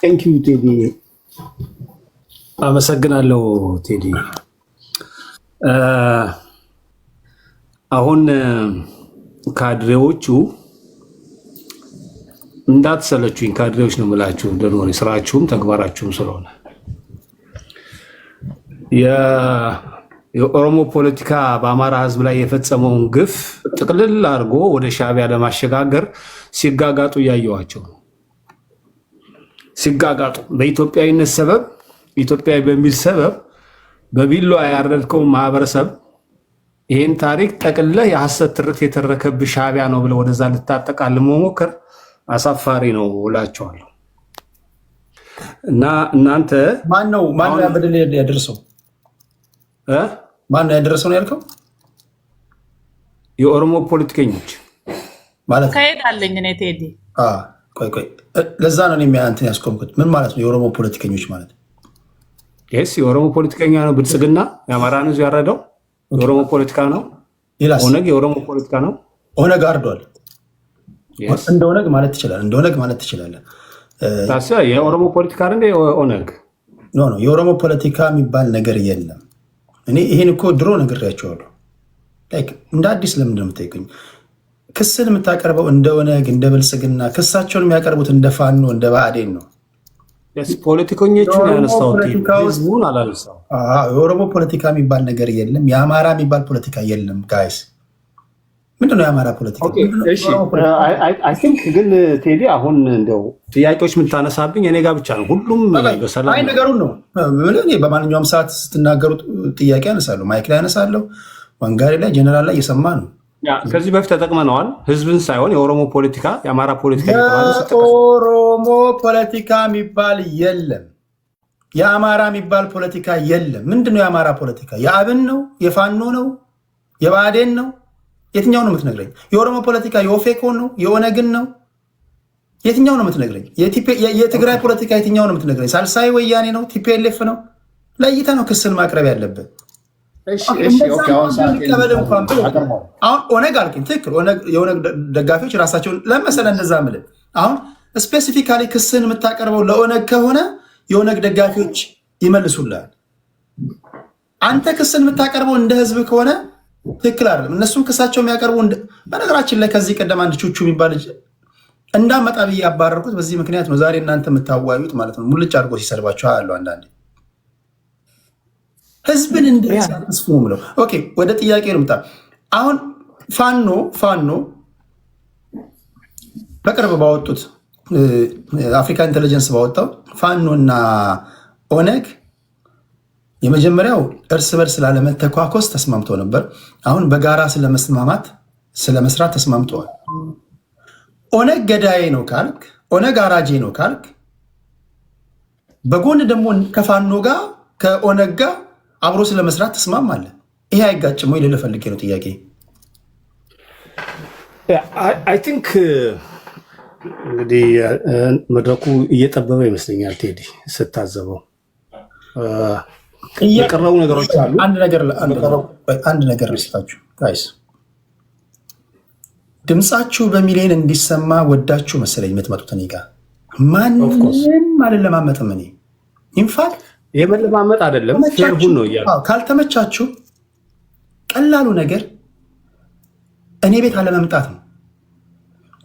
ቴንኪዩ ቴዲ፣ አመሰግናለሁ ቴዲ። አሁን ካድሬዎቹ እንዳትሰለቹኝ፣ ካድሬዎች ነው የምላችሁ እንደሆነ ስራችሁም ተግባራችሁም ስለሆነ የኦሮሞ ፖለቲካ በአማራ ሕዝብ ላይ የፈጸመውን ግፍ ጥቅልል አድርጎ ወደ ሻዕቢያ ለማሸጋገር ሲጋጋጡ እያየዋቸው ነው። ሲጋጋጡ በኢትዮጵያዊነት ሰበብ ኢትዮጵያዊ በሚል ሰበብ በቢሎ ያረድከው ማህበረሰብ ይሄን ታሪክ ጠቅልለህ የሐሰት ትርክት የተረከብህ ሻዕቢያ ነው ብለህ ወደዛ ልታጠቃልል መሞከር አሳፋሪ ነው እላቸዋለሁ። እና እናንተ ማን ነው በደል ያደረሰው? ማን ነው ያደረሰው ነው ያልከው? የኦሮሞ ፖለቲከኞች ማለት ከሄድ አለኝ እኔ ቴዲ። ቆይ ለዛ ነው እንትን ያስቆምኩት። ምን ማለት ነው የኦሮሞ ፖለቲከኞች ማለት? የኦሮሞ ፖለቲከኛ ነው ብልጽግና የአማራን ሕዝብ ያረደው የኦሮሞ ፖለቲካ ነው። ኦነግ የኦሮሞ ፖለቲካ ነው። ኦነግ አርዷል። እንደ ኦነግ ማለት ትችላለህ። እንደ ኦነግ ማለት ትችላለህ። የኦሮሞ ፖለቲካ እንደ ኦነግ ኖ የኦሮሞ ፖለቲካ የሚባል ነገር የለም። እኔ ይሄን እኮ ድሮ ነግሬያቸዋለሁ። እንደ አዲስ ለምን እንደምትጠይቁኝ? ክስን የምታቀርበው እንደ ኦነግ እንደ ብልጽግና፣ ክሳቸውን የሚያቀርቡት እንደ ፋኖ እንደ ብአዴን ነው። ፖለቲከኞቹን ያነሳሁት ህዝቡን አላነሳሁም። የኦሮሞ ፖለቲካ የሚባል ነገር የለም። የአማራ የሚባል ፖለቲካ የለም። ጋይስ ምንድነው የአማራ ፖለቲካ? አይ ቲንክ ግን ቴዲ አሁን እንደው ጥያቄዎች የምታነሳብኝ እኔ ጋር ብቻ ነው። ሁሉም በሰላም ነገሩን ነው። በማንኛውም ሰዓት ስትናገሩ ጥያቄ ያነሳለሁ። ማይክ ላይ ያነሳለሁ፣ ወንጋሪ ላይ፣ ጀነራል ላይ እየሰማ ነው። ከዚህ በፊት ተጠቅመነዋል። ህዝብን ሳይሆን የኦሮሞ ፖለቲካ የአማራ ፖለቲካ የኦሮሞ ፖለቲካ የሚባል የለም። የአማራ የሚባል ፖለቲካ የለም። ምንድነው የአማራ ፖለቲካ? የአብን ነው? የፋኖ ነው? የብአዴን ነው? የትኛው ነው የምትነግረኝ? የኦሮሞ ፖለቲካ የኦፌኮ ነው? የኦነግን ነው? የትኛው ነው የምትነግረኝ? የትግራይ ፖለቲካ የትኛው ነው የምትነግረኝ? ሳልሳይ ወያኔ ነው? ቲፒኤልኤፍ ነው? ለይተ ነው ክስን ማቅረብ ያለበት። አሁን ኦነግ አልከኝ፣ ትክክል። የኦነግ ደጋፊዎች ራሳቸውን ለመሰለ እንደዛ ምል አሁን ስፔሲፊካሊ ክስን የምታቀርበው ለኦነግ ከሆነ የኦነግ ደጋፊዎች ይመልሱልሃል። አንተ ክስን የምታቀርበው እንደ ህዝብ ከሆነ ትክክል አይደለም። እነሱም ክሳቸው የሚያቀርቡ በነገራችን ላይ ከዚህ ቀደም አንድ ቹቹ የሚባል እንዳመጣ ብዬ ያባረርኩት በዚህ ምክንያት ነው። ዛሬ እናንተ የምታዋዩት ማለት ነው። ሙልጭ አድርጎ ሲሰድባቸው አሉ አንዳንዴ ህዝብን እንደሳስፉ ብለው። ኦኬ ወደ ጥያቄ ልምጣ። አሁን ፋኖ በቅርብ ባወጡት አፍሪካ ኢንቴሊጀንስ ባወጣው ፋኖ እና ኦነግ የመጀመሪያው እርስ በርስ ላለመተኳኮስ ተስማምተው ነበር። አሁን በጋራ ስለመስራት ተስማምተዋል። ኦነግ ገዳዬ ነው ካልክ፣ ኦነግ አራጄ ነው ካልክ፣ በጎን ደግሞ ከፋኖ ጋር ከኦነግ ጋር አብሮ ስለመስራት ተስማማለህ። ይሄ አይጋጭም ወይ ልልህ ፈልጌ ነው ጥያቄ። አይ ቲንክ እንግዲህ መድረኩ እየጠበበ ይመስለኛል ቴዲ ስታዘበው። የቀረቡ ነገሮች አሉ። አንድ ነገር ልስጣችሁ ጋይስ። ድምፃችሁ በሚሊዮን እንዲሰማ ወዳችሁ መሰለኝ የምትመጡት እኔ ጋር። ማንም አልለማመጥም እኔ ኢንፋክት የመለማመጥ አይደለም ፌርቡን ነው እያሉ ካልተመቻችሁ ቀላሉ ነገር እኔ ቤት አለመምጣት ነው።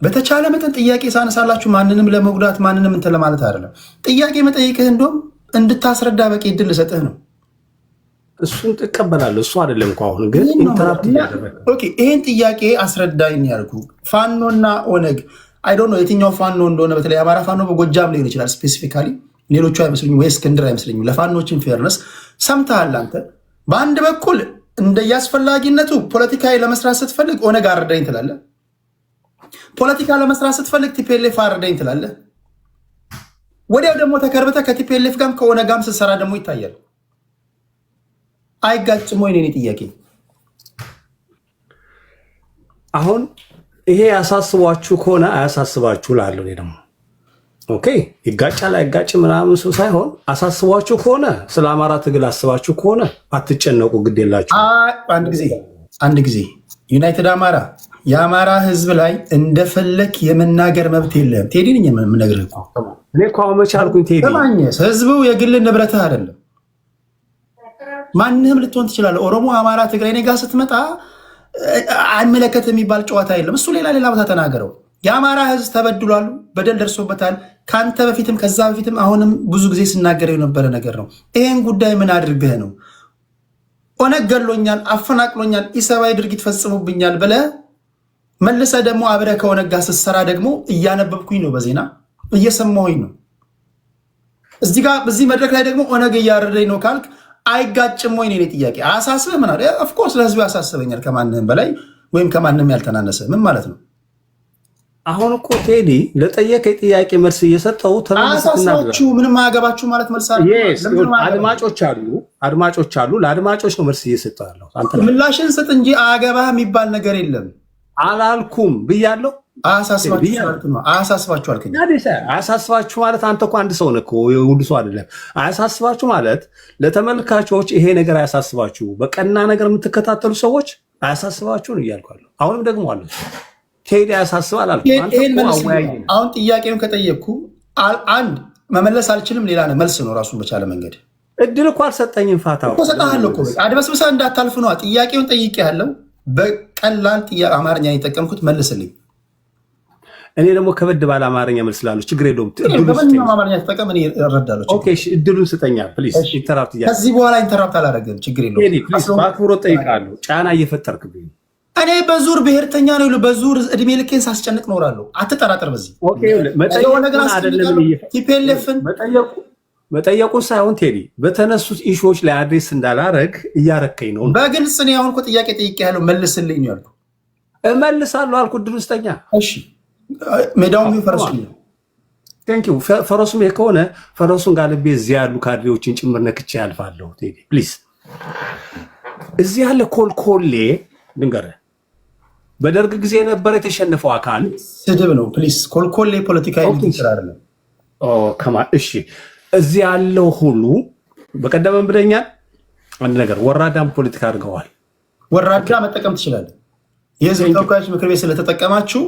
በተቻለ መጠን ጥያቄ ሳነሳላችሁ ማንንም ለመጉዳት ማንንም እንትን ለማለት አይደለም። ጥያቄ መጠየቅህ እንደውም እንድታስረዳ በቂ እድል ልሰጥህ ነው። እሱን ትቀበላለህ። እሱ አይደለም እኮ አሁን ግን ኢንተራፕት እያደረገ ይሄን ጥያቄ አስረዳኝ ያልኩ ፋኖና ኦነግ አይ ዶንት ኖ የትኛው ፋኖ እንደሆነ። በተለይ አማራ ፋኖ በጎጃም ሊሆን ይችላል ስፔሲፊካሊ፣ ሌሎቹ አይመስለኝም፣ ወይ እስክንድር አይመስለኝም። ለፋኖችን ፌርነስ ሰምተሃል አንተ። በአንድ በኩል እንደየአስፈላጊነቱ ፖለቲካዊ ለመስራት ስትፈልግ ኦነግ አረዳኝ ትላለህ። ፖለቲካ ለመስራት ስትፈልግ ቲፒኤልኤፍ አረዳኝ ትላለህ። ወዲያው ደግሞ ተከርብተህ ከቲፒኤልኤፍ ጋርም ከኦነግ ጋርም ስትሰራ ደግሞ ይታያል። አይጋጭም ወይ? እኔ ጥያቄ አሁን ይሄ ያሳስቧችሁ ከሆነ አያሳስባችሁ ላለው እኔ ደግሞ ኦኬ ይጋጫል አይጋጭም ምናምን ሰው ሳይሆን አሳስቧችሁ ከሆነ ስለ አማራ ትግል አስባችሁ ከሆነ አትጨነቁ፣ ግድ የላችሁ። አንድ ጊዜ ዩናይትድ አማራ የአማራ ህዝብ ላይ እንደፈለክ የመናገር መብት የለም። ቴዲ ነኝ የምነግርህ እኮ እኔ እኮ መቼ አልኩኝ ቴዲ? ህዝቡ የግል ንብረትህ አይደለም። ማንንም ልትሆን ትችላለህ። ኦሮሞ፣ አማራ፣ ትግራይ እኔ ጋር ስትመጣ አይመለከት የሚባል ጨዋታ የለም። እሱ ሌላ ቦታ ተናገረው። የአማራ ህዝብ ተበድሏል፣ በደል ደርሶበታል። ከአንተ በፊትም ከዛ በፊትም አሁንም ብዙ ጊዜ ስናገረው የነበረ ነገር ነው። ይሄን ጉዳይ ምን አድርገህ ነው ኦነግ ገሎኛል፣ አፈናቅሎኛል፣ ኢሰብአዊ ድርጊት ፈጽሞብኛል ብለህ መልሰህ ደግሞ አብረህ ከኦነግ ጋር ስትሰራ ደግሞ እያነበብኩኝ ነው፣ በዜና እየሰማሁኝ ነው። እዚህ ጋር በዚህ መድረክ ላይ ደግሞ ኦነግ እያረደኝ ነው ካልክ አይጋጭም ወይ? እኔ ጥያቄ አያሳስብህ? ምን አለ? ኦፍኮርስ ለህዝቡ ያሳስበኛል ከማንም በላይ ወይም ከማንም ያልተናነሰ። ምን ማለት ነው? አሁን እኮ ቴዲ ለጠየቀኝ ጥያቄ መልስ እየሰጠው አያሳስባችሁ፣ ምንም አያገባችሁ ማለት መልስ አድማጮች አሉ። ለአድማጮች ነው መልስ እየሰጠው ያለው። ምላሽን ስጥ እንጂ አያገባህ የሚባል ነገር የለም። አላልኩም ብያለሁ። አያሳስባችሁ አልከኝ። አያሳስባችሁ ማለት አንተ እኮ አንድ ሰው ነህ እኮ ሁሉ ሰው አይደለም። አያሳስባችሁ ማለት ለተመልካቾች ይሄ ነገር አያሳስባችሁ፣ በቀና ነገር የምትከታተሉ ሰዎች አያሳስባችሁ ነው እያልኳለሁ። አሁንም ደግሞ አለ ቴዲ ያሳስባል አልኩ። አሁን ጥያቄውን ከጠየቅኩ አንድ መመለስ አልችልም፣ ሌላ መልስ ነው ራሱን በቻለ መንገድ። እድል እኮ አልሰጠኝም። ፋታ እኮ ሰጣለሁ እኮ አድበስብሳ እንዳታልፍ ነዋ። ጥያቄውን ጠይቄያለሁ፣ በቀላል አማርኛ የጠቀምኩት መልስልኝ። እኔ ደግሞ ከበድ ባለ አማርኛ መልስላለሁ። ችግር የለውም። አማርኛ ተጠቀም፣ እኔ እረዳለሁ። እድሉን ስጠኛ ፕሊዝ። ኢንተራፕት ከዚህ በኋላ ኢንተራፕት አላደረግም። ችግር የለውም። በአክብሮት ጠይቃለሁ። ጫና እየፈጠርክብኝ። እኔ በዙር ብሔርተኛ ነው፣ በዙር እድሜ ልኬን ሳስጨንቅ ኖራለሁ። አትጠራጠር። በዚህ መጠየቁን ሳይሆን ቴዲ በተነሱት ኢሹዎች ላይ አድሬስ እንዳላረግ እያረከኝ ነው። በግልጽ እኔ አሁን እኮ ጥያቄ ጠይቄያለሁ፣ መልስልኝ ነው ያልኩህ። እመልሳለሁ አልኩ። እድሉ ስጠኛ። እሺ ሜዳውም ፈረሱ ነው። ቴንኪው። ፈረሱም ከሆነ ፈረሱን ጋልቤ እዚህ ያሉ ካድሬዎችን ጭምር ነክቼ ያልፋለሁ። ቴዲ ፕሊዝ። እዚህ ያለ ኮልኮሌ ልንገርህ፣ በደርግ ጊዜ የነበረ የተሸነፈው አካል ስድብ ነው። ፕሊዝ ኮልኮሌ ፖለቲካ አይደለም። እሺ እዚህ ያለው ሁሉ በቀደመም ብለኛል። አንድ ነገር ወራዳም ፖለቲካ አድርገዋል። ወራዳ መጠቀም ትችላለህ። የህዝብ ተወካዮች ምክር ቤት ስለተጠቀማችሁ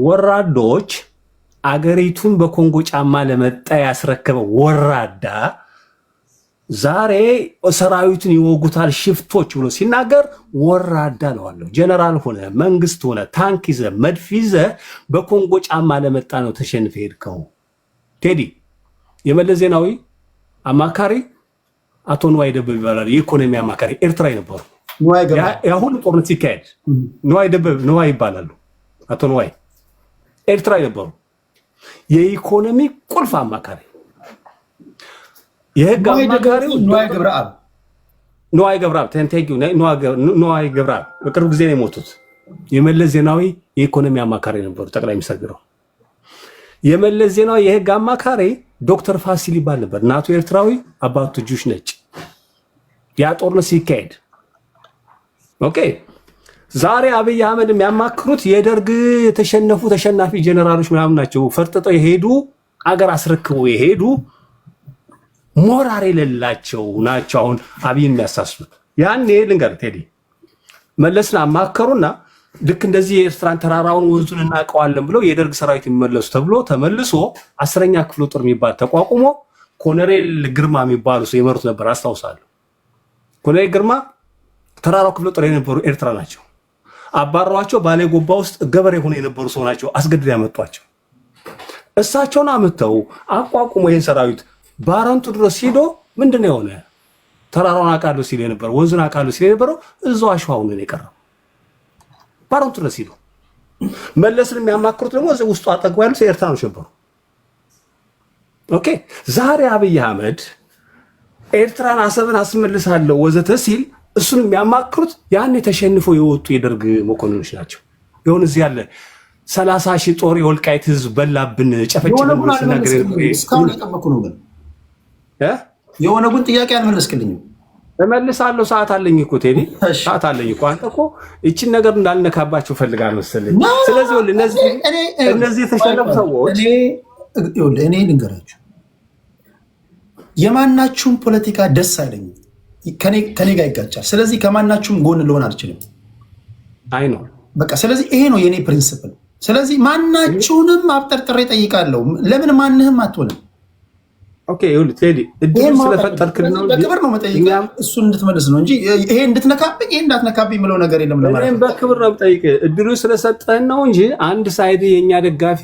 ወራዶች አገሪቱን በኮንጎ ጫማ ለመጣ ያስረከበ ወራዳ ዛሬ ሰራዊቱን ይወጉታል ሽፍቶች ብሎ ሲናገር ወራዳ ለዋለሁ። ጀነራል ሆነ መንግስት ሆነ ታንክ ይዘ መድፍ ይዘ በኮንጎ ጫማ ለመጣ ነው ተሸንፈ ሄድከው። ቴዲ የመለስ ዜናዊ አማካሪ አቶ ንዋይ ደበብ ይባላል። የኢኮኖሚ አማካሪ ኤርትራዊ ነበሩ። ያሁን ጦርነት ሲካሄድ ንዋይ ይባላሉ። አቶ ንዋይ ኤርትራዊ ነበሩ። የኢኮኖሚ ቁልፍ አማካሪ፣ የህግ አማካሪ ንዋይ ገብረአብ በቅርብ ጊዜ ነው የሞቱት። የመለስ ዜናዊ የኢኮኖሚ አማካሪ ነበሩ። ጠቅላይ ሚኒስትር ቢሮ የመለስ ዜናዊ የህግ አማካሪ ዶክተር ፋሲል ይባል ነበር። እናቱ ኤርትራዊ አባቱ ጁሽ ነጭ። ያ ጦርነት ሲካሄድ ኦኬ። ዛሬ አብይ አህመድ የሚያማክሩት የደርግ የተሸነፉ ተሸናፊ ጀነራሎች ምናምን ናቸው። ፈርጥጠው የሄዱ አገር አስረክበው የሄዱ ሞራል የሌላቸው ናቸው። አሁን አብይን የሚያሳስቡት ያኔ ልንገር ቴዲ መለስን አማከሩና ልክ እንደዚህ የኤርትራን ተራራውን ወንዙን እናውቀዋለን ብለው የደርግ ሰራዊት የሚመለሱ ተብሎ ተመልሶ 10ኛ ክፍለ ጦር የሚባል ተቋቁሞ ኮሎኔል ግርማ የሚባሉ ሰው የመሩት ነበር። አስታውሳለሁ። ኮሎኔል ግርማ ተራራው ክፍለ ጦር የነበሩ ኤርትራ ናቸው። አባሯቸው ባሌ ጎባ ውስጥ ገበሬ ሆነው የነበሩ ሰው ናቸው። አስገድደው ያመጧቸው። እሳቸውን አመተው አቋቁሞ ይህን ሰራዊት ባረንቱ ድረስ ሄዶ ምንድነው የሆነ ተራራውን አውቃለሁ ሲል የነበረው ወንዙን አውቃለሁ ሲል የነበረው እዛው አሸዋውን ነው የቀረው። ባረንቱ ድረስ ሄዶ መለስን የሚያማክሩት ደግሞ እዚህ ውስጡ አጠገቡ ያሉት ኤርትራኖች ነበሩ። ኦኬ ዛሬ አብይ አህመድ ኤርትራን አሰብን አስመልሳለሁ ወዘተ ሲል እሱን የሚያማክሩት ያን ተሸንፈው የወጡ የደርግ መኮንኖች ናቸው። ይሁን እዚህ ያለ 30,000 ጦር የወልቃይት ህዝብ በላብን ጨፈጨፈን ብሎ ሲናገር እስካሁን የጠበቁ ነው። ግን የሆነ ግን ጥያቄ አልመለስክልኝም። እመልሳለሁ። ሰዓት አለኝ እኮ ቴዲ፣ ሰዓት አለኝ እኮ። አንተ እኮ እቺን ነገር እንዳልነካባቸው ፈልጋለሁ መሰለኝ። ስለዚህ እነዚህ የተሸነፉ ሰዎች እኔ ልንገራችሁ፣ የማናችሁም ፖለቲካ ደስ አይለኝም። ከኔ ጋር ይጋጫል። ስለዚህ ከማናችሁም ጎን ልሆን አልችልም። አይ ነው በቃ። ስለዚህ ይሄ ነው የኔ ፕሪንሲፕል። ስለዚህ ማናችሁንም አብጠርጥሬ ጠይቃለሁ። ለምን ማንህም አትሆንም? ኦኬ ይኸውልህ ቴዲ እድል ስለፈጠርክልኝ ነው በክብር ነው መጠይቅ፣ እሱን እንድትመልስ ነው እንጂ ይሄ እንድትነካብኝ ይሄ እንዳትነካብኝ የምለው ነገር የለም። ለማለት በክብር ነው ጠይቅ። እድሉ ስለሰጠህን ነው እንጂ አንድ ሳይድ የኛ ደጋፊ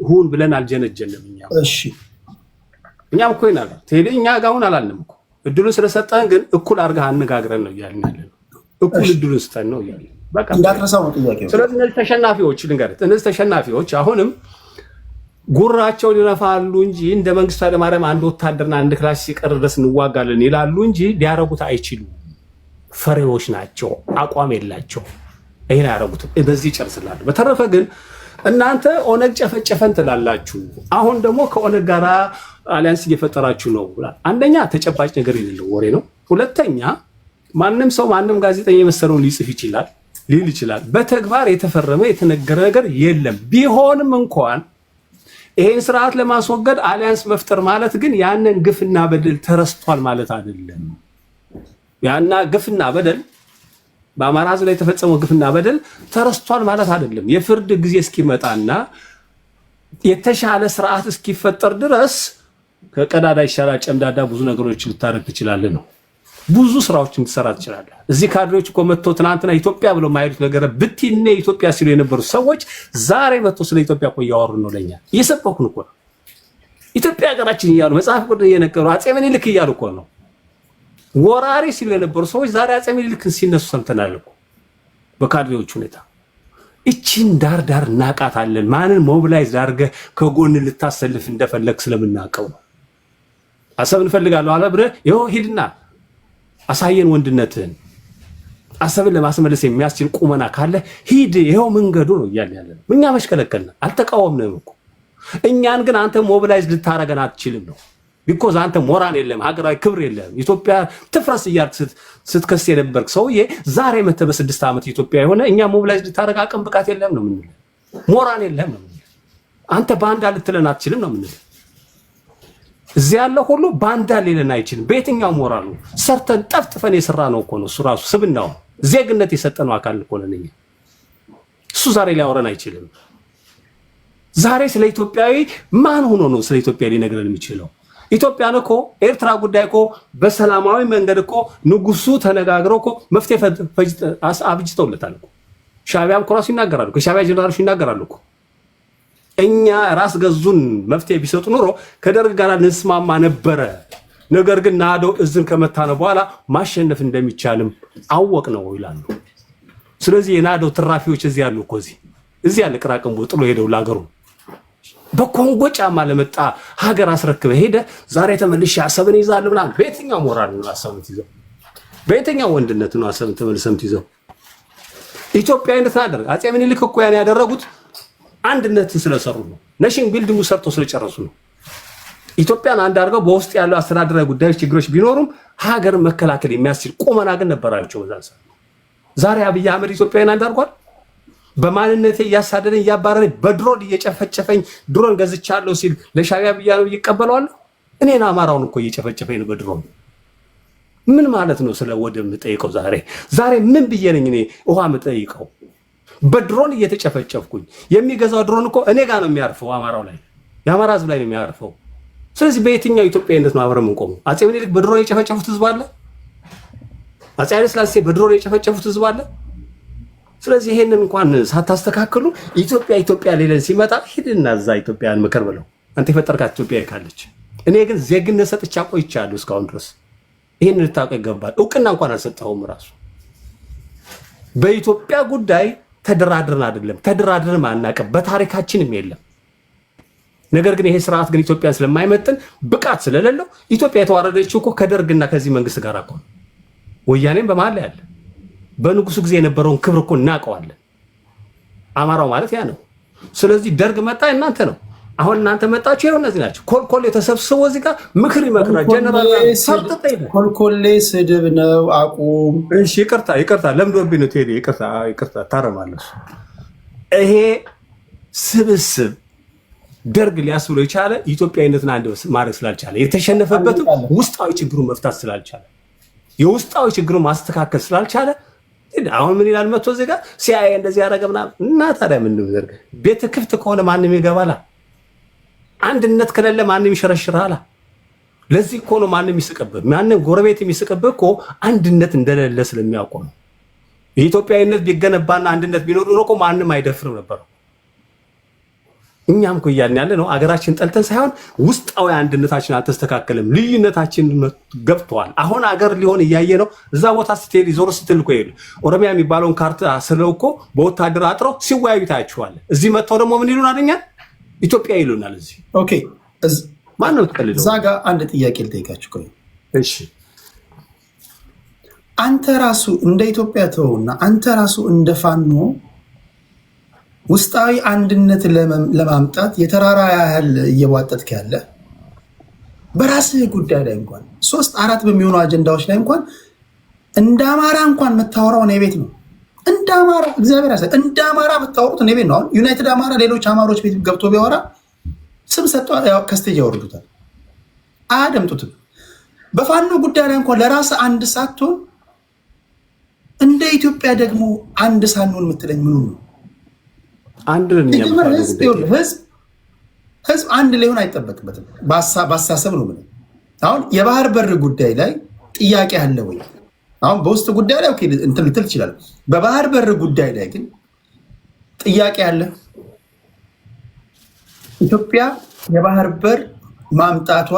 ሁን ብለን አልጀነጀንም። እኛም እኮ ይናል ቴዲ እኛ ጋር ሁን አላልንም እኮ። እድሉ ስለሰጠህን ግን እኩል አድርገህ አነጋግረን ነው እያልን ያለነው። እኩል እድሉን ስጠን ነው እያልን በቃ እንዳትረሳው ነው ጥያቄው። ስለዚህ እነዚህ ተሸናፊዎች ልንገርህ፣ እነዚህ ተሸናፊዎች አሁንም ጉራቸውን ይነፋሉ እንጂ እንደ መንግስቱ ኃይለማርያም አንድ ወታደርና አንድ ክላሽ ሲቀር ድረስ እንዋጋለን ይላሉ እንጂ ሊያረጉት አይችሉም። ፈሪዎች ናቸው፣ አቋም የላቸው። ይሄን ያረጉት በዚህ ይጨርስላሉ። በተረፈ ግን እናንተ ኦነግ ጨፈጨፈን ትላላችሁ። አሁን ደግሞ ከኦነግ ጋር አሊያንስ እየፈጠራችሁ ነው። አንደኛ ተጨባጭ ነገር የሌለው ወሬ ነው። ሁለተኛ ማንም ሰው ማንም ጋዜጠኛ የመሰለውን ሊጽፍ ይችላል ሊል ይችላል። በተግባር የተፈረመ የተነገረ ነገር የለም። ቢሆንም እንኳን ይሄን ስርዓት ለማስወገድ አሊያንስ መፍጠር ማለት ግን ያንን ግፍና በደል ተረስቷል ማለት አይደለም። ያና ግፍና በደል በአማራ ሕዝብ ላይ የተፈጸመው ግፍና በደል ተረስቷል ማለት አይደለም። የፍርድ ጊዜ እስኪመጣና የተሻለ ስርዓት እስኪፈጠር ድረስ ከቀዳዳ ይሻላል ጨምዳዳ ብዙ ነገሮች ልታረግ ትችላለህ ነው። ብዙ ስራዎችን ትሰራ ትችላለህ። እዚህ ካድሬዎች እኮ መጥቶ ትናንትና ኢትዮጵያ ብለው ማይሉት ነገር ብትኔ ኢትዮጵያ ሲሉ የነበሩ ሰዎች ዛሬ መጥቶ ስለ ኢትዮጵያ እኮ እያወሩ ነው። ለኛ እየሰበኩን እኮ ነው። ኢትዮጵያ ሀገራችን እያሉ መጽሐፍ ቅዱስ እየነገሩ አፄ ምኒልክ እያሉ እኮ ነው። ወራሪ ሲሉ የነበሩ ሰዎች ዛሬ አፄ ምኒልክን ሲነሱ ሰምተናል እኮ በካድሬዎች ሁኔታ። እቺን ዳር እናቃታለን። ማንን ሞቢላይዝ አድርገህ ከጎን ልታሰልፍ እንደፈለግ ስለምናውቀው ነው። አሰብ እንፈልጋለሁ አለ ብለህ ይኸው ሂድና አሳየን ወንድነትህን። አሰብን ለማስመለስ የሚያስችል ቁመና ካለ ሂድ፣ ይኸው መንገዱ ነው እያለ ያለ ነው። እኛ መሽከለከልና አልተቃወምንም እኮ። እኛን ግን አንተ ሞቢላይዝ ልታረገን አትችልም ነው። ቢኮዝ አንተ ሞራል የለም፣ ሀገራዊ ክብር የለም። ኢትዮጵያ ትፍረስ እያልክ ስትከስ የነበርክ ሰውዬ ዛሬ መተህ በ6 ዓመት ኢትዮጵያ የሆነ እኛ ሞቢላይዝ ልታረግ አቅም ብቃት የለም ነው የምንለው። ሞራል የለም ነው የምንለው። አንተ ባንዳ ልትለን አትችልም ነው የምንለው። እዚህ ያለው ሁሉ ባንዳ ሊለን አይችልም። በየትኛው ሞራሉ ሰርተን ጠፍጥፈን የሰራ ነው እኮ ነው። እሱ ራሱ ስብናው ዜግነት የሰጠነው አካል እኮ ነን እኛ። እሱ ዛሬ ሊያወራን አይችልም። ዛሬ ስለ ኢትዮጵያዊ ማን ሆኖ ነው ስለ ኢትዮጵያ ሊነግረን የሚችለው? ኢትዮጵያን እኮ ኤርትራ ጉዳይ እኮ በሰላማዊ መንገድ እኮ ንጉሱ ተነጋግረው እኮ መፍትሄ አብጅተውለታል እኮ። ሻዕቢያም እኮ ራሱ ይናገራሉ፣ ከሻዕቢያ ጀነራሎች ይናገራሉ እኮ። እኛ ራስ ገዙን መፍትሄ ቢሰጡ ኖሮ ከደርግ ጋር እንስማማ ነበረ። ነገር ግን ናዶ እዝን ከመታነ በኋላ ማሸነፍ እንደሚቻልም አወቅ ነው ይላሉ። ስለዚህ የናዶ ትራፊዎች እዚህ ያሉ እኮ እዚህ ያለ ቅራቅንቦ ጥሎ ሄደው ላገሩ በኮንጎ ጫማ ለመጣ ሀገር አስረክበ ሄደ ዛሬ ተመልሼ አሰብን ይዛል ብላ በየትኛው ሞራል ነው አሰብን ይዘው? በየትኛው ወንድነት ነው አሰብን ተመልሰም ይዘው? ኢትዮጵያዊነት አደረ አፄ ምኒልክ እኮ ያን ያደረጉት አንድነትን ስለሰሩ ነው። ነሽን ቢልዲንጉ ሰርቶ ስለጨረሱ ነው። ኢትዮጵያን አንድ አድርገው በውስጥ ያለው አስተዳደራዊ ጉዳዮች ችግሮች ቢኖሩም ሀገርን መከላከል የሚያስችል ቁመና ግን ነበራቸው በዛን ሰዓት። ዛሬ አብይ አህመድ ኢትዮጵያን አንድ አድርጓል። በማንነቴ እያሳደደኝ እያባረረኝ በድሮን እየጨፈጨፈኝ ድሮን ገዝቻለሁ ሲል ለሻዕቢያ ብያ ነው ይቀበለዋል። እኔን አማራውን እኮ እየጨፈጨፈኝ ነው በድሮን። ምን ማለት ነው? ስለ ወደብ የምጠይቀው ዛሬ ምን ብዬ ነኝ እኔ ውሃ የምጠይቀው? በድሮን እየተጨፈጨፍኩኝ የሚገዛው ድሮን እኮ እኔ ጋር ነው የሚያርፈው፣ አማራው ላይ የአማራ ህዝብ ላይ ነው የሚያርፈው። ስለዚህ በየትኛው ኢትዮጵያዊነት ነው አብረን የምንቆመው? አፄ ምኒልክ በድሮን የጨፈጨፉት ህዝብ አለ። አፄ ኃይለ ሥላሴ በድሮን የጨፈጨፉት ህዝብ አለ። ስለዚህ ይሄንን እንኳን ሳታስተካክሉ ኢትዮጵያ ሌለን ሲመጣ ሂድና እዛ ኢትዮጵያን ምክር ብለው አንተ የፈጠርካት ኢትዮጵያ ካለች። እኔ ግን ዜግነት ሰጥቼ ቆይቻለሁ እስካሁን ድረስ። ይሄን ልታውቅ ይገባል። እውቅና እንኳን አልሰጠኸውም ራሱ። በኢትዮጵያ ጉዳይ ተደራድረን አይደለም ተደራድረን አናውቅም፣ በታሪካችንም የለም። ነገር ግን ይሄ ስርዓት ግን ኢትዮጵያን ስለማይመጥን ብቃት ስለሌለው ኢትዮጵያ የተዋረደችው እኮ ከደርግና ከዚህ መንግስት ጋር እኮ ነው። ወያኔም በመሀል ላይ አለ። በንጉሱ ጊዜ የነበረውን ክብር እኮ እናውቀዋለን። አማራው ማለት ያ ነው። ስለዚህ ደርግ መጣ እናንተ ነው። አሁን እናንተ መጣችሁ ይሄው እነዚህ ናቸው። ኮልኮሌ ተሰብስቦ እዚህ ጋር ምክር ይመክራል። ጀነራል ሰርጥጠይ ኮልኮሌ ስድብ ነው። አቁም። እሺ ይቅርታ ለምዶብኝ ነው ቴዲ። ይቅርታ ታረማለሽ። ይሄ ስብስብ ደርግ ሊያስብሎ የቻለ ኢትዮጵያዊነትን አንድ ማድረግ ስላልቻለ የተሸነፈበትም ውስጣዊ ችግሩን መፍታት ስላልቻለ የውስጣዊ ችግሩን ማስተካከል ስላልቻለ አሁን ምን ይላል መጥቶ እዚህ ጋር ሲአይኤ እንደዚህ ያደረገ ምናምን እና ታዲያ ምን ነው ዘርገ ቤት ክፍት ከሆነ ማንም ይገባላ። አንድነት ከሌለ ማንም ይሸረሽራላ። ለዚህ እኮ ነው ማንም ይስቀበብ ማንም ጎረቤት የሚስቀበብ እኮ አንድነት እንደሌለ ስለሚያውቁ ነው። የኢትዮጵያዊነት ቢገነባና አንድነት ቢኖር ኖሮ እኮ ማንም አይደፍርም ነበር። እኛም እኮ እያልን ያለ ነው አገራችን ጠልተን ሳይሆን ውስጣዊ አንድነታችን አልተስተካከለም። ልዩነታችን ገብቷል። አሁን አገር ሊሆን እያየ ነው። እዛ ቦታ ስትሄድ ዞር ስትል እኮ ይሉ ኦሮሚያ የሚባለውን ካርታ ስለው እኮ በወታደር አጥረው ሲወያዩ ታያችኋል። እዚህ መጥተው ደግሞ ምን ይሉናል? እኛ ኢትዮጵያ ይሉናል። እዚህ ኦኬ ማን ነው ተቀልለው? እዛ ጋር አንድ ጥያቄ ልጠይቃችሁ። ቆይ እሺ፣ አንተ ራሱ እንደ ኢትዮጵያ ተውና አንተ ራሱ እንደ ፋኖ ውስጣዊ አንድነት ለማምጣት የተራራ ያህል እየቧጠጥክ ያለ በራስህ ጉዳይ ላይ እንኳን 3-4 በሚሆኑ አጀንዳዎች ላይ እንኳን እንደ አማራ እንኳን የምታወራው እኔ ቤት ነው። እንደ አማራ እግዚአብሔር ያሰ እንደ አማራ የምታወሩት እኔ ቤት ነው። አሁን ዩናይትድ አማራ ሌሎች አማሮች ቤት ገብቶ ቢያወራ ስም ሰጥቶ ከስቴጅ ያወርዱታል፣ አያደምጡትም። በፋኖ ጉዳይ ላይ እንኳን ለራስህ አንድ ሳትሆን እንደ ኢትዮጵያ ደግሞ አንድ ሳንሆን የምትለኝ ምኑ ነው? ህዝብ አንድ ሊሆን አይጠበቅበትም። በአሳሰብ ነው። አሁን የባህር በር ጉዳይ ላይ ጥያቄ አለ ወይ? አሁን በውስጥ ጉዳይ ላይ እንትን ልትል ትችላለህ። በባህር በር ጉዳይ ላይ ግን ጥያቄ አለ። ኢትዮጵያ የባህር በር ማምጣቷ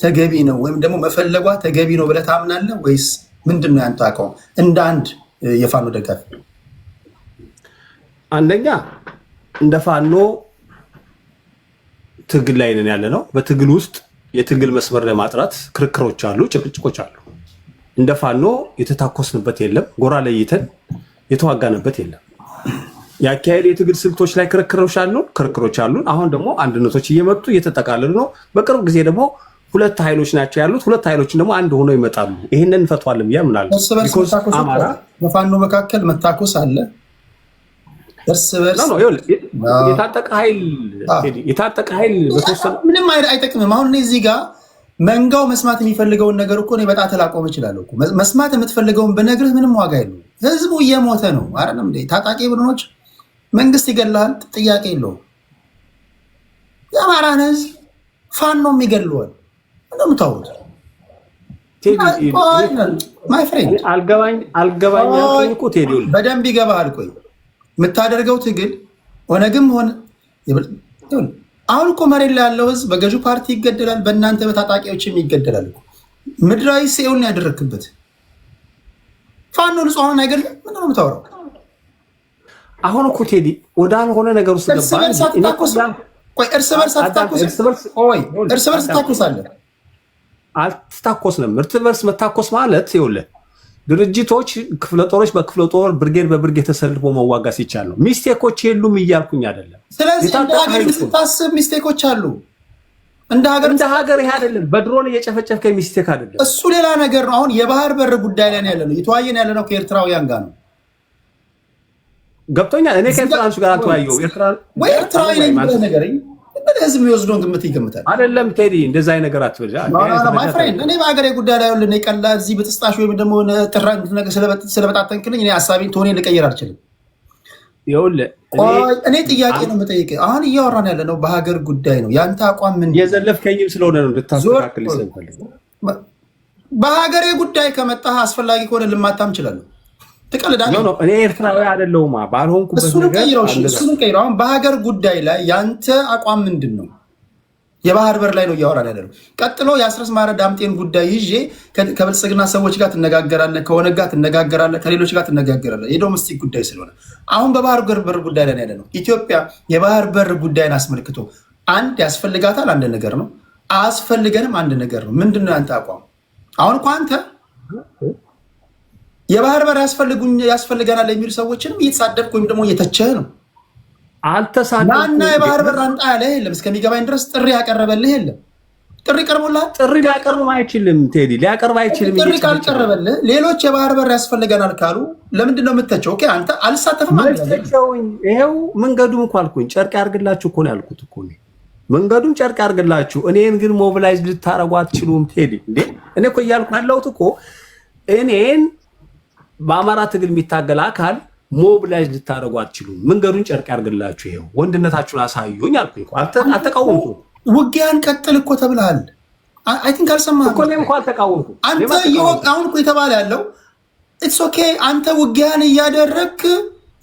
ተገቢ ነው ወይም ደግሞ መፈለጓ ተገቢ ነው ብለህ ታምናለህ ወይስ ምንድን ነው ያንተ አቋም እንደ አንድ የፋኖ ደጋፊ? አንደኛ እንደ ፋኖ ትግል ላይ ነን ያለ ነው። በትግል ውስጥ የትግል መስመር ለማጥራት ክርክሮች አሉ፣ ጭቅጭቆች አሉ። እንደ ፋኖ የተታኮስንበት የለም፣ ጎራ ለይተን የተዋጋንበት የለም። ያካሄድ የትግል ስልቶች ላይ ክርክሮች አሉ። አሁን ደግሞ አንድነቶች እየመጡ እየተጠቃለሉ ነው። በቅርብ ጊዜ ደግሞ ሁለት ኃይሎች ናቸው ያሉት። ሁለት ኃይሎችን ደግሞ አንድ ሆነው ይመጣሉ። ይሄንን እንፈቷለን ብዬ አምናለሁ። አማራ በፋኖ መካከል መታኮስ አለ። እርስ በርስ የታጠቀ ኃይል በተወሰነ ምንም አይጠቅምም። አሁን እዚህ ጋር መንጋው መስማት የሚፈልገውን ነገር እኮ በጣት ላቆም እችላለሁ። መስማት የምትፈልገውን በነግርህ ምንም ዋጋ የለውም። ህዝቡ እየሞተ ነው አይደለም እንዴ? ታጣቂ ቡድኖች መንግስት ይገላል፣ ጥያቄ የለውም። የአማራን ህዝብ ፋኖም ይገለዋል። እንደምታወሩት ማይ ፍሬንድ አልገባኝ እኮ ቴዲ በደንብ ይገባሃል። ቆይ የምታደርገው ትግል ኦነግም ሆነ አሁን እኮ መሬት ላይ ያለው ህዝብ በገዢው ፓርቲ ይገደላል፣ በእናንተ በታጣቂዎችም ይገደላል። ምድራዊ ሲኦል ነው ያደረክበት። ፋኖ ንጹሃን አይገድልም። ምንድን ነው የምታወራው? አሁን እኮ ቴዲ ወዳልሆነ ነገር ውስጥ ገባ። እርስ በርስ ታኮሳለህ። አልተታኮስንም። እርስ በርስ መታኮስ ማለት ይኸውልህ ድርጅቶች ክፍለ ጦሮች በክፍለ ጦር ብርጌድ በብርጌድ ተሰልፎ መዋጋት ሲቻል ነው። ሚስቴኮች የሉም እያልኩኝ አይደለም። ስለዚህ እንደ ሀገር ስታስብ ሚስቴኮች አሉ። እንደ ሀገር ይሄ አይደለም። በድሮን እየጨፈጨፍከ ሚስቴክ አይደለም። እሱ ሌላ ነገር ነው። አሁን የባህር በር ጉዳይ ላይ ያለ ነው። የተወያየን ያለ ነው ከኤርትራውያን ጋር ነው። ገብቶኛል። እኔ ከኤርትራንሱ ጋር አልተወያየሁም። ኤርትራዊ ነኝ ብለህ ነገረኝ። ህዝብ የሚወስደውን ግምት ይገምታል አይደለም ቴዲ፣ እንደዛ አይነት ነገር አትበል። እኔ በሀገሬ ጉዳይ ላይ ሆነ ቀላ እዚህ በጥስጣሽ ወይም ደግሞ ጥራ ነገር ስለበጣጠንክልኝ እኔ ሀሳቤን ቶኔ ልቀይር አልችልም። እኔ ጥያቄ ነው የምጠይቅህ። አሁን እያወራን ያለ ነው በሀገር ጉዳይ ነው። ያንተ አቋም ምን? የዘለፍከኝም ስለሆነ ነው ልታስተካክል ስለፈልግ። በሀገሬ ጉዳይ ከመጣህ አስፈላጊ ከሆነ ልማታም እችላለሁ። ትቀልዳለህ። እኔ ኤርትራዊ አይደለሁም ባልሆንኩበት ነገር እሱን ቀይረው። አሁን በሀገር ጉዳይ ላይ ያንተ አቋም ምንድን ነው? የባህር በር ላይ ነው እያወራን ያለ ነው። ቀጥሎ የአስረስ ማረ ዳምጤን ጉዳይ ይዤ ከብልጽግና ሰዎች ጋር ትነጋገራለህ፣ ከኦነግ ጋር ትነጋገራለህ፣ ከሌሎች ጋር ትነጋገራለህ። የዶሜስቲክ ጉዳይ ስለሆነ አሁን በባህር በር ጉዳይ ላይ ያለ ነው። ኢትዮጵያ የባህር በር ጉዳይን አስመልክቶ አንድ ያስፈልጋታል አንድ ነገር ነው፣ አያስፈልገንም አንድ ነገር ነው። ምንድን ነው ያንተ አቋም? አሁን እኮ አንተ የባህር በር ያስፈልገናል የሚሉ ሰዎችንም እየተሳደብክ ወይም ደግሞ እየተቸህ ነው። አልተሳደብኩም። እና የባህር በር አንጣ ያለህ የለም። እስከሚገባኝ ድረስ ጥሪ ያቀረበልህ የለም። ጥሪ ቀርቦልሃል? ጥሪ ሊያቀርብ አይችልም ቴዲ፣ ሊያቀርብ አይችልም። ጥሪ ካልቀረበልህ ሌሎች የባህር በር ያስፈልገናል ካሉ ለምንድን ነው የምትተቸው? ኦኬ አንተ አልሳተፍም ማለት ነው። ይሄው መንገዱን እኮ አልኩኝ፣ ጨርቅ ያርግላችሁ እኮ ነው ያልኩት እኮ እኔ። መንገዱን ጨርቅ ያርግላችሁ፣ እኔን ግን ሞቢላይዝ ልታረጉ አትችሉም ቴዲ። እንዴ እኔ እኮ እያልኩ ያለሁት እኮ እኔን በአማራ ትግል የሚታገል አካል ሞብላይዝ ልታደርጉ አትችሉም። መንገዱን ጨርቅ ያርግላችሁ፣ ይሄው ወንድነታችሁን አሳዩኝ አልኩኝ እኮ። አልተቃወምኩም። ውጊያን ቀጥል እኮ ተብለሃል። አይ ቲንክ አልሰማህም እኮ። እኔም እኮ አልተቃወምኩም። አንተ አሁን እኮ የተባለ ያለው ኢትስ ኦኬ፣ አንተ ውጊያን እያደረግክ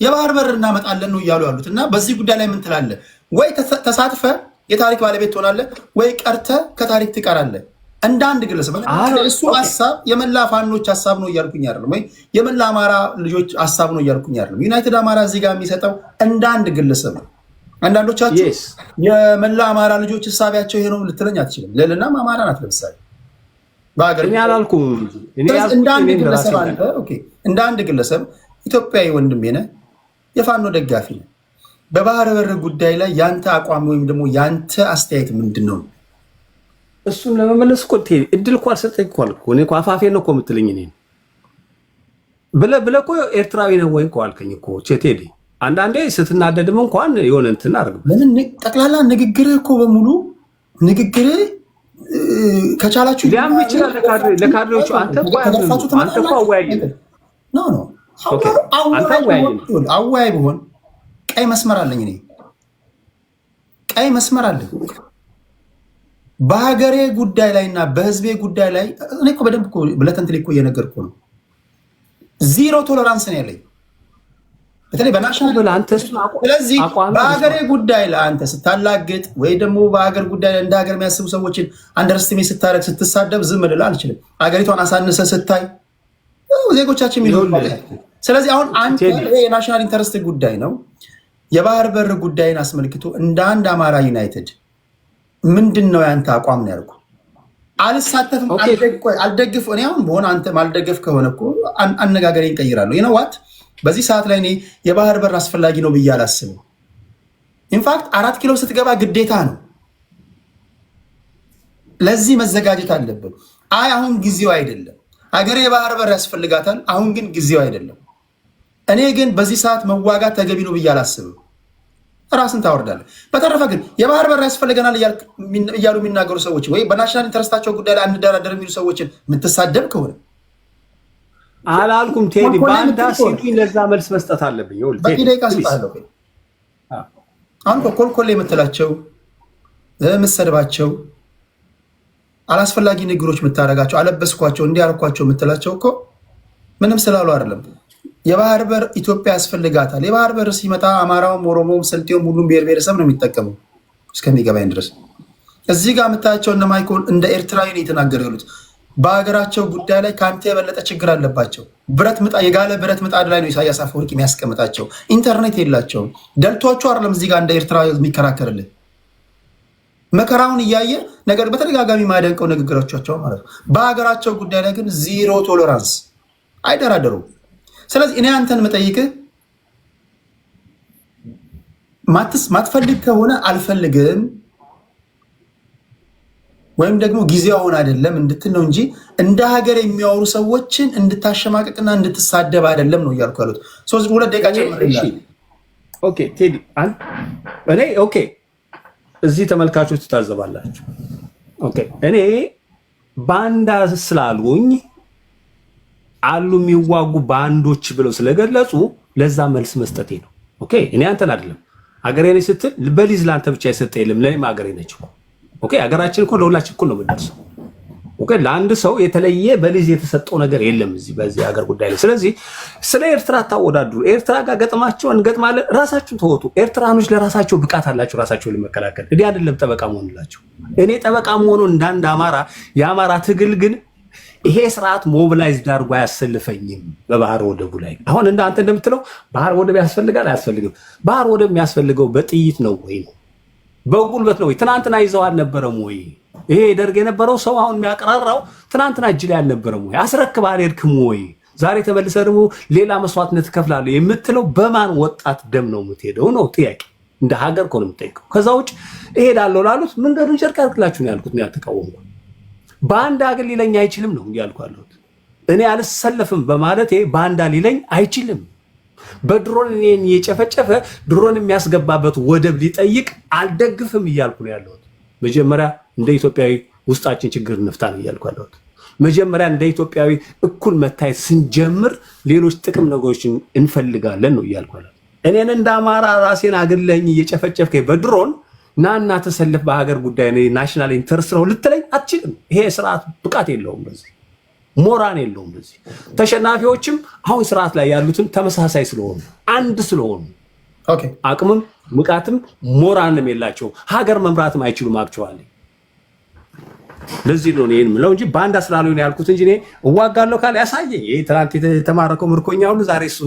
የባህር በር እናመጣለን ነው እያሉ ያሉት። እና በዚህ ጉዳይ ላይ ምን ትላለህ? ወይ ተሳትፈ የታሪክ ባለቤት ትሆናለህ፣ ወይ ቀርተ ከታሪክ ትቀራለህ። እንደ አንድ ግለሰብ እሱ ሀሳብ የመላ ፋኖች ሀሳብ ነው እያልኩኝ አይደለም፣ ወይ የመላ አማራ ልጆች ሀሳብ ነው እያልኩኝ አይደለም። ዩናይትድ አማራ እዚህ ጋር የሚሰጠው እንደ አንድ ግለሰብ ነው። አንዳንዶቻችሁ የመላ አማራ ልጆች ሀሳቢያቸው ይሄ ነው ልትለኝ አትችልም። ልዕልናም አማራ ናት። ለምሳሌ በሀገር እኔ አላልኩም። እንደ አንድ ግለሰብ አንተ ኦኬ፣ እንደ አንድ ግለሰብ ኢትዮጵያዊ ወንድሜ ነህ፣ የፋኖ ደጋፊ ነህ። በባህር በር ጉዳይ ላይ ያንተ አቋም ወይም ደግሞ ያንተ አስተያየት ምንድን ነው? እሱን ለመመለስ እኮ እድል እኮ አልሰጠኝ እኮ አልኩ። እኔ እኮ አፋፌን ነው እኮ የምትለኝ እኔን ብለህ እኮ ኤርትራዊ ነው ወይ እኮ አልከኝ እኮ ቴዲ። አንዳንዴ ስትናደድም እንኳን የሆነ እንትን አድርግ። ለምን ጠቅላላ ንግግርህ እኮ በሙሉ ንግግርህ ከቻላችሁ ሊያም ይችላል ለካድሬዎቹ። አንተ እኮ አወያይ ነው አወያይ ብሆን ቀይ መስመር አለኝ። እኔ ቀይ መስመር አለኝ በሀገሬ ጉዳይ ላይ እና በህዝቤ ጉዳይ ላይ። እኔ እኮ በደንብ እኮ ብለተንትሌ እኮ እየነገርኩ ነው። ዚሮ ቶለራንስ ነው ያለኝ በተለይ በናሽናል። ስለዚህ በሀገሬ ጉዳይ ላይ አንተ ስታላግጥ ወይ ደግሞ በሀገር ጉዳይ ላይ እንደ ሀገር የሚያስቡ ሰዎችን አንደርስቲሜት ስታደርግ፣ ስትሳደብ ዝም ልል አልችልም። ሀገሪቷን አሳንሰ ስታይ ዜጎቻችን የሚሆን። ስለዚህ አሁን አንተ የናሽናል ኢንተረስት ጉዳይ ነው የባህር በር ጉዳይን አስመልክቶ እንደ አንድ አማራ ዩናይትድ ምንድን ነው ያንተ አቋም ነው ያልኩ። አልሳተፍም፣ አልደግፍ። እኔ አሁን በሆነ አንተ ማልደገፍ ከሆነ እኮ አነጋገሬን እንቀይራለሁ። ይነዋት በዚህ ሰዓት ላይ እኔ የባህር በር አስፈላጊ ነው ብዬ አላስብም። ኢንፋክት 4 ኪሎ ስትገባ ግዴታ ነው። ለዚህ መዘጋጀት አለብን። አይ አሁን ጊዜው አይደለም፣ ሀገሬ የባህር በር ያስፈልጋታል፣ አሁን ግን ጊዜው አይደለም። እኔ ግን በዚህ ሰዓት መዋጋት ተገቢ ነው ብዬ አላስብም። ራስን ታወርዳለህ። በተረፈ ግን የባህር በር ያስፈልገናል እያሉ የሚናገሩ ሰዎች ወይ በናሽናል ኢንተረስታቸው ጉዳይ ላይ አንደራደር የሚሉ ሰዎችን የምትሳደብ ከሆነ አላልኩም ቴዲ። ባንዳ ሲሉኝ ለዛ መልስ መስጠት አለብኝ። በቂ ደቂቃ ስጣለሁ። አሁን ኮልኮሌ የምትላቸው የምትሰድባቸው አላስፈላጊ ንግሮች የምታደርጋቸው አለበስኳቸው እንዲያርኳቸው የምትላቸው እኮ ምንም ስላሉ አይደለም። የባህር በር ኢትዮጵያ ያስፈልጋታል። የባህር በር ሲመጣ አማራውም፣ ኦሮሞም፣ ስልጤውም ሁሉም ብሔር ብሔረሰብ ነው የሚጠቀመው እስከሚገባኝ ድረስ። እዚህ ጋር የምታያቸው እነ ማይኮል እንደ ኤርትራዊ ነው የተናገሩ ያሉት። በሀገራቸው ጉዳይ ላይ ከአንተ የበለጠ ችግር አለባቸው። የጋለ ብረት ምጣድ ላይ ነው ኢሳያስ አፈወርቂ የሚያስቀምጣቸው። ኢንተርኔት የላቸውም። ደልቷቸው አይደለም እዚህ ጋር እንደ ኤርትራ የሚከራከርልን መከራውን እያየ ነገር በተደጋጋሚ ማያደንቀው ንግግራቸው ማለት ነው። በሀገራቸው ጉዳይ ላይ ግን ዚሮ ቶለራንስ፣ አይደራደሩም። ስለዚህ እኔ አንተን መጠይቅህ ማትፈልግ ከሆነ አልፈልግም ወይም ደግሞ ጊዜው አሁን አይደለም እንድትል ነው እንጂ እንደ ሀገር የሚያወሩ ሰዎችን እንድታሸማቀቅና እንድትሳደብ አይደለም ነው እያልኩ ያሉት። 2 ደቂቃ ጨምርልኝ። ኦኬ ቴዲ፣ እኔ ኦኬ፣ እዚህ ተመልካቾች ትታዘባላችሁ። ኦኬ፣ እኔ ባንዳ ስላሉኝ አሉ የሚዋጉ ባንዶች ብለው ስለገለጹ ለዛ መልስ መስጠቴ ነው። ኦኬ፣ እኔ አንተን አይደለም ሀገሬ ነች ስትል በሊዝ ለአንተ ብቻ የሰጠ የለም፣ ለእኔም ሀገሬ ነች። ኦኬ፣ ሀገራችን እኮ ለሁላችን እኩል ነው የምንደርሰው። ኦኬ፣ ለአንድ ሰው የተለየ በሊዝ የተሰጠው ነገር የለም እዚህ በዚህ ሀገር ጉዳይ ላይ። ስለዚህ ስለ ኤርትራ ታወዳድሩ። ኤርትራ ጋር ገጥማቸው እንገጥማለን። ራሳችሁን ተወጡ። ኤርትራኖች ለራሳቸው ብቃት አላቸው ራሳቸውን ለመከላከል። እኔ አይደለም ጠበቃ መሆንላቸው። እኔ ጠበቃ መሆኑ እንዳንድ አማራ የአማራ ትግል ግን ይሄ ስርዓት ሞቢላይዝድ አድርጎ አያሰልፈኝም። በባህር ወደቡ ላይ አሁን አንተ እንደምትለው ባህር ወደብ ያስፈልጋል አያስፈልግም? ባህር ወደብ የሚያስፈልገው በጥይት ነው ወይ ነው በጉልበት ነው ወይ? ትናንትና ይዘው አልነበረም ወይ? ይሄ ደርግ የነበረው ሰው አሁን የሚያቀራራው ትናንትና እጅ ላይ አልነበረም ወይ? አስረክብ አልሄድክም ወይ? ዛሬ ተመልሰህ ደግሞ ሌላ መስዋዕትነት ትከፍላለህ የምትለው በማን ወጣት ደም ነው የምትሄደው ነው ጥያቄ። እንደ ሀገር እኮ ነው የምጠይቀው። ከዛ ውጭ እሄዳለሁ ላሉት መንገዱን ጨርቅ ያርግላችሁ ነው ያልኩት። ያልተቃወምኩ ባንዳ ግን ሊለኝ አይችልም ነው እንዲያልኩ ያለሁት። እኔ አልሰለፍም በማለት ባንዳ ሊለኝ አይችልም። በድሮን እኔን የጨፈጨፈ ድሮን የሚያስገባበት ወደብ ሊጠይቅ አልደግፍም እያልኩ ነው ያለሁት። መጀመሪያ እንደ ኢትዮጵያዊ ውስጣችን ችግር እንፍታ ነው እያልኩ ያለሁት። መጀመሪያ እንደ ኢትዮጵያዊ እኩል መታየት ስንጀምር ሌሎች ጥቅም ነገሮችን እንፈልጋለን ነው እያልኳለሁ። እኔን እንደ አማራ ራሴን አግለኝ እየጨፈጨፍከኝ በድሮን ናና ተሰልፍ በሀገር ጉዳይ ነው ናሽናል ኢንተረስት ነው ልትለኝ አትችልም። ይሄ ስርዓት ብቃት የለውም፣ በዚህ ሞራን የለውም። በዚህ ተሸናፊዎችም አሁን ስርዓት ላይ ያሉትን ተመሳሳይ ስለሆኑ አንድ ስለሆኑ አቅምም ብቃትም ሞራንም የላቸው ሀገር መምራትም አይችሉም። አክቹዋሊ ለዚህ ነው እኔን ምለው እንጂ ባንዳ ስላልሆነ ያልኩት እንጂ እኔ እዋጋለሁ ካለ ያሳየኝ። ይሄ ትናንት የተማረከው ምርኮኛ ሁሉ ዛሬ እሱ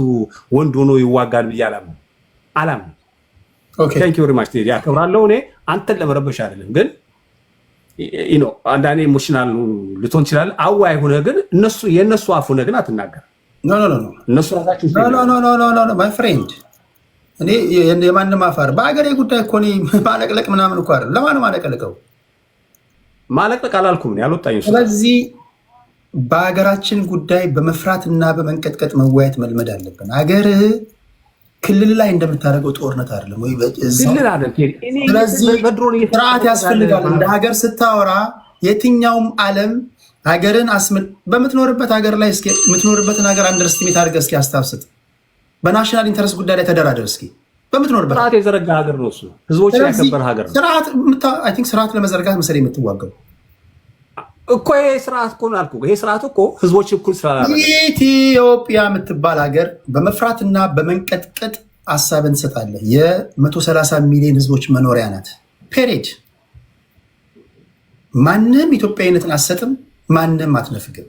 ወንድ ሆኖ ይዋጋል ብዬ አላምንም። ቴንክ ዩ ቬሪ ማች ቴዲ አከብራለሁ። እኔ አንተን ለመረበሽ አይደለም፣ ግን አንዳንዴ ኢሞሽናል ልትሆን ይችላል። አዋይ ሆነ ግን የእነሱ አፍ ሆነ ግን አትናገር። እነሱ ራሳቸው ማይ ፍሬንድ እኔ የማንም አፋር በአገሬ ጉዳይ እኮ ማለቅለቅ ምናምን እኮ አይደለም። ለማንም አለቀልቀው ማለቅለቅ አላልኩም ያልወጣኝ። ስለዚህ በሀገራችን ጉዳይ በመፍራትና በመንቀጥቀጥ መወያየት መልመድ አለብን። ሀገርህ ክልል ላይ እንደምታደርገው ጦርነት አይደለም ወይ? ስለዚህ ስርዓት ያስፈልጋል። እንደ ሀገር ስታወራ የትኛውም ዓለም ሀገርን በምትኖርበት ሀገር ላይ የምትኖርበትን ሀገር አንደርስቲሜት አድርገህ እስኪ አስታብስጥ። በናሽናል ኢንተረስት ጉዳይ ላይ ተደራደር እስኪ። በምትኖርበት ስርዓት የዘረጋ ሀገር ነው እሱ፣ ህዝቦች ያከበረ ሀገር ነው። ስርዓት ለመዘርጋት መሰለኝ የምትዋገው እኮ። ይሄ ስርዓት እኮ ነው አልኩህ። ይሄ ስርዓት እኮ ህዝቦች እኩል ስላላደረገ ኢትዮጵያ የምትባል ሀገር በመፍራትና በመንቀጥቀጥ ሀሳብን ትሰጣለህ። የ130 ሚሊዮን ህዝቦች መኖሪያ ናት። ፔሬድ። ማንም ኢትዮጵያዊነትን አትሰጥም፣ ማንም አትነፍግም።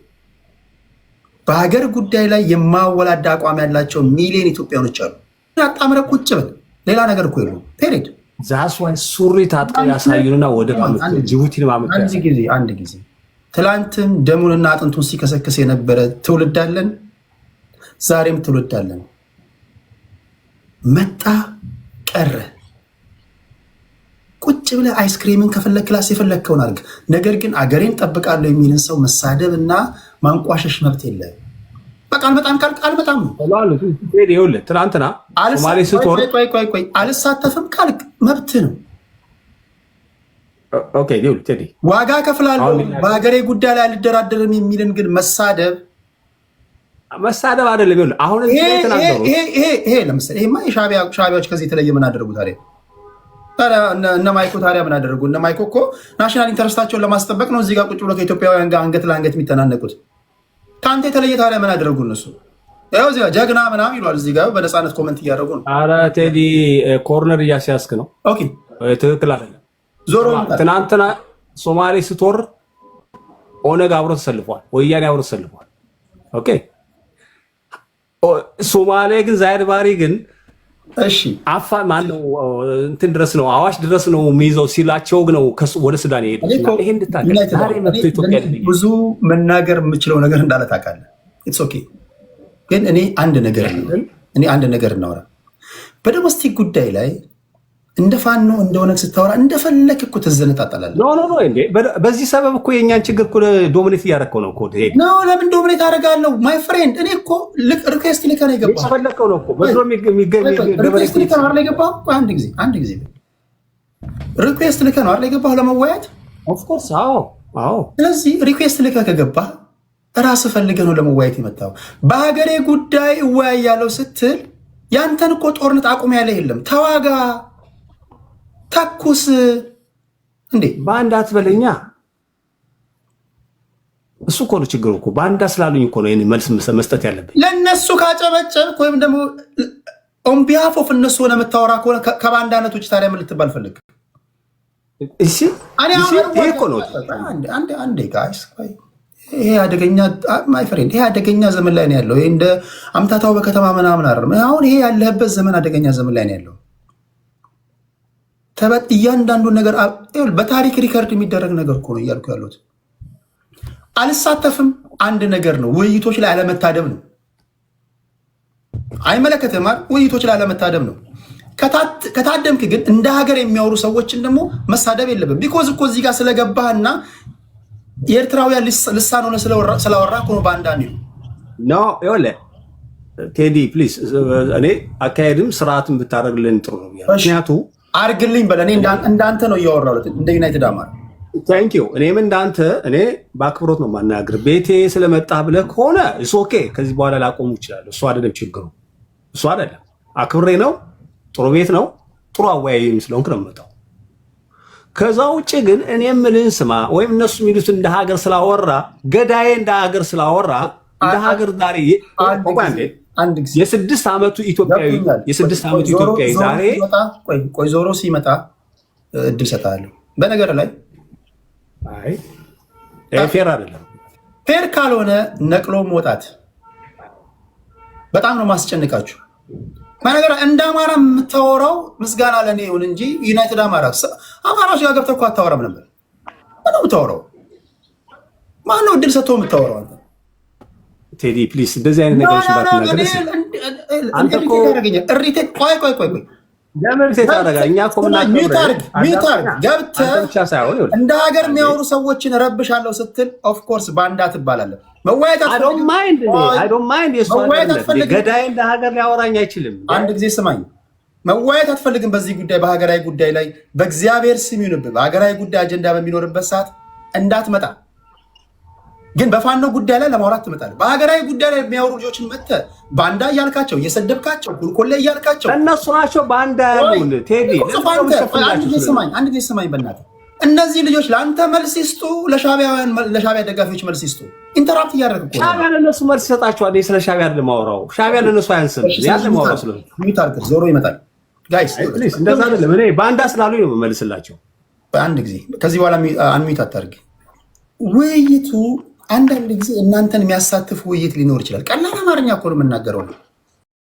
በሀገር ጉዳይ ላይ የማወላዳ አቋም ያላቸው ሚሊዮን ኢትዮጵያኖች አሉ። አጣምረህ ቁጭ በል። ሌላ ነገር እኮ የለውም። ፔሬድ። ዛስዋይ ሱሪ ታጥቀው ያሳዩንና ወደ ጅቡቲን ማመጣ አንድ ጊዜ ትላንትም ደሙንና አጥንቱን ሲከሰክስ የነበረ ትውልድ አለን፣ ዛሬም ትውልድ አለን። መጣ ቀረ። ቁጭ ብለህ አይስክሪምን ከፈለግ ክላስ የፈለግከውን አድርግ። ነገር ግን አገሬን ጠብቃለሁ የሚልን ሰው መሳደብ እና ማንቋሸሽ መብት የለም። በቃ አልመጣም ካልክ አልመጣም ነው። ትናንትና አልሳተፍም ካልክ መብት ነው። ዋጋ ከፍላለሁ በሀገሬ ጉዳይ ላይ አልደራደርም የሚልን ግን መሳደብ አይደለም። አሁን ይሄ ለምሳሌ ይሄማ ሻዕቢያዎች ከዚህ የተለየ ምን አደረጉ ታዲያ? እነ ማይኮ ታዲያ ምን አደረጉ? እነ ማይኮ እኮ ናሽናል ኢንተረስታቸውን ለማስጠበቅ ነው እዚህ ጋር ቁጭ ብሎ ከኢትዮጵያውያን ጋር አንገት ለአንገት የሚተናነቁት። ከአንተ የተለየ ታዲያ ምን አደረጉ እነሱ? ያው እዚህ ጋር ጀግና ምናምን ይሏል። እዚህ ጋር በነፃነት ኮመንት እያደረጉ ነው። ኧረ ቴዲ ኮርነር እያስያዝክ ነው። ትክክል አይደለም። ዞሮ ትናንትና ሶማሌ ስትወር ኦነግ አብሮ ተሰልፏል፣ ወያኔ አብሮ ተሰልፏል። ሶማሌ ግን ዛይድ ባሪ ግን እሺ አፋ ማነው እንትን ድረስ ነው አዋሽ ድረስ ነው የሚይዘው ሲላቸው ነው ወደ ሱዳን ይሄዱ። ይሄ እንድታውቅ ብዙ መናገር የምችለው ነገር እንዳለ ታውቃለህ። ኢትስ ኦኬ። ግን እኔ አንድ ነገር እናወራ። በዶሜስቲክ ጉዳይ ላይ እንደ ፋኖ እንደሆነ ስታወራ እንደፈለክ እኮ ትዘነጣጣላለህ። ኖ እንዴ በዚህ ሰበብ እኮ የኛን ችግር እኮ ዶሚኔት እያደረከው ነው እኮ ሄድ ነው። ለምን ዶሚኔት አደርጋለሁ? ማይ ፍሬንድ እኔ እኮ ሪኩዌስት ልከህ ነው የገባኸው። የፈለከው ነው እኮ በድሮ ሪኩዌስት ልከህ ነው አይደል የገባኸው? አንድ ጊዜ ሪኩዌስት ልከህ ነው አይደል የገባኸው ለመወያየት? ኦፍ ኮርስ አዎ። ስለዚህ ሪኩዌስት ልከህ ከገባህ ራስህ ፈልገህ ነው ለመወያየት የመጣኸው። በሀገሬ ጉዳይ እወያያለሁ ስትል ያንተን እኮ ጦርነት አቁም ያለ የለም። ተዋጋ፣ ተኩስ። እንዴ ባንዳ አትበለኛ። እሱ እኮ ነው ችግሩ እኮ ባንዳ ስላሉኝ እኮ ነው መልስ መስጠት ያለብኝ። ለነሱ ካጨበጨብክ ወይም ደግሞ ኦን ቢሃፍ ኦፍ እነሱ ሆነ የምታወራ ከሆነ ከባንዳነት ውጭ ታዲያ ምን ልትባል ፈልግ? እሺ ይሄ እኮ ነው አንዴ ጋይስ፣ ይሄ አደገኛ ማይ ፍሬንድ፣ ይሄ አደገኛ ዘመን ላይ ነው ያለው። ይሄ እንደ አምታታው በከተማ ምናምን አይደለም። አሁን ይሄ ያለህበት ዘመን አደገኛ ዘመን ላይ ነው ያለው። እያንዳንዱን ነገር በታሪክ ሪከርድ የሚደረግ ነገር እኮ ነው እያልኩ ያሉት። አልሳተፍም አንድ ነገር ነው። ውይይቶች ላይ አለመታደም ነው። አይመለከትም አይደል? ውይይቶች ላይ አለመታደም ነው። ከታደምክ ግን እንደ ሀገር የሚያወሩ ሰዎችን ደግሞ መሳደብ የለብን። ቢኮዝ እኮ እዚህ ጋር ስለገባህና የኤርትራውያን ልሳን ሆነ ስላወራ እኮ ነው ባንዳ የሚሉ ኖ። ይኸውልህ ቴዲ ፕሊዝ፣ እኔ አካሄድም ስርዓትን ብታደርግልን ጥሩ ነው። ምክንያቱ አርግልኝ በለ። እኔ እንዳንተ ነው እያወራሁት፣ እንደ ዩናይትድ አማራ ታንኪዩ። እኔም እንዳንተ እኔ በአክብሮት ነው የማናግር። ቤቴ ስለመጣ ብለህ ከሆነ እሱ ኦኬ፣ ከዚህ በኋላ ላቆሙ ይችላል። እሱ አይደለም ችግሩ፣ እሱ አይደለም። አክብሬ ነው፣ ጥሩ ቤት ነው፣ ጥሩ አወያይም ስለሆንክ ነው የምመጣው። ከዛ ውጭ ግን እኔ የምልህን ስማ፣ ወይም እነሱ የሚሉት እንደ ሀገር ስላወራ ገዳዬ እንደ ሀገር ስላወራ እንደ ሀገር ዛሬ የስድስት ዓመቱ ኢትዮጵያዊ ዛሬ ቆይ ዞሮ ሲመጣ እድል ሰጣለሁ። በነገር ላይ አይ ፌር አይደለም። ፌር ካልሆነ ነቅሎ መውጣት በጣም ነው ማስጨንቃችሁ። በነገር እንደ አማራ የምታወራው ምስጋና ለእኔ ይሁን እንጂ ዩናይትድ አማራዎች ጋር ገብተህ እኮ አታወራም ነበር። ምነው የምታወራው? ማነው እድል ሰጥቶ የምታወራው? ቴዲ ፕሊስ እንደዚህ አይነት ነገሮች ባትናገር አንተ እኮ ቆይ ለምን ታደርጋ? እኛ እኮ ገብተህ እንደ ሀገር የሚያወሩ ሰዎችን ረብሻለሁ ስትል ኦፍኮርስ ባንዳ ትባላለህ። መወያየት ገዳይ እንደ ሀገር ሊያወራኝ አይችልም። አንድ ጊዜ ስማኝ፣ መወያየት አትፈልግም በዚህ ጉዳይ በሀገራዊ ጉዳይ ላይ በእግዚአብሔር ስም ይሁንብህ። በሀገራዊ ጉዳይ አጀንዳ በሚኖርበት ሰዓት እንዳትመጣ፣ ግን በፋኖ ጉዳይ ላይ ለማውራት ትመጣለህ። በሀገራዊ ጉዳይ ላይ የሚያወሩ ልጆችን መተህ ባንዳ እያልካቸው እየሰደብካቸው ኩልኮላ እያልካቸው እነሱ ናቸው ባንዳ ያሉን። ቴዲ አንድ ጊዜ ስማኝ በእናትህ። እነዚህ ልጆች ለአንተ መልስ ይስጡ፣ ለሻዕቢያ ደጋፊዎች መልስ ይስጡ። ኢንተራፕት እያደረግ እኮ ሻዕቢያ ለእነሱ መልስ ይሰጣቸዋል። ስለ ሻዕቢያ አይደለም የማወራው። ሻዕቢያ ለእነሱ አያንስም። ያለ ማውራው ስለሆነ ዞሮ ይመጣል። ጋይስ እንደዛ አይደለም። እኔ ባንዳ ስላሉኝ ነው የምመልስላቸው። በአንድ ጊዜ ከዚህ በኋላ አንሚት አታርግ። ውይይቱ አንዳንድ ጊዜ እናንተን የሚያሳትፍ ውይይት ሊኖር ይችላል። ቀላል አማርኛ እኮ ነው የምናገረው ነው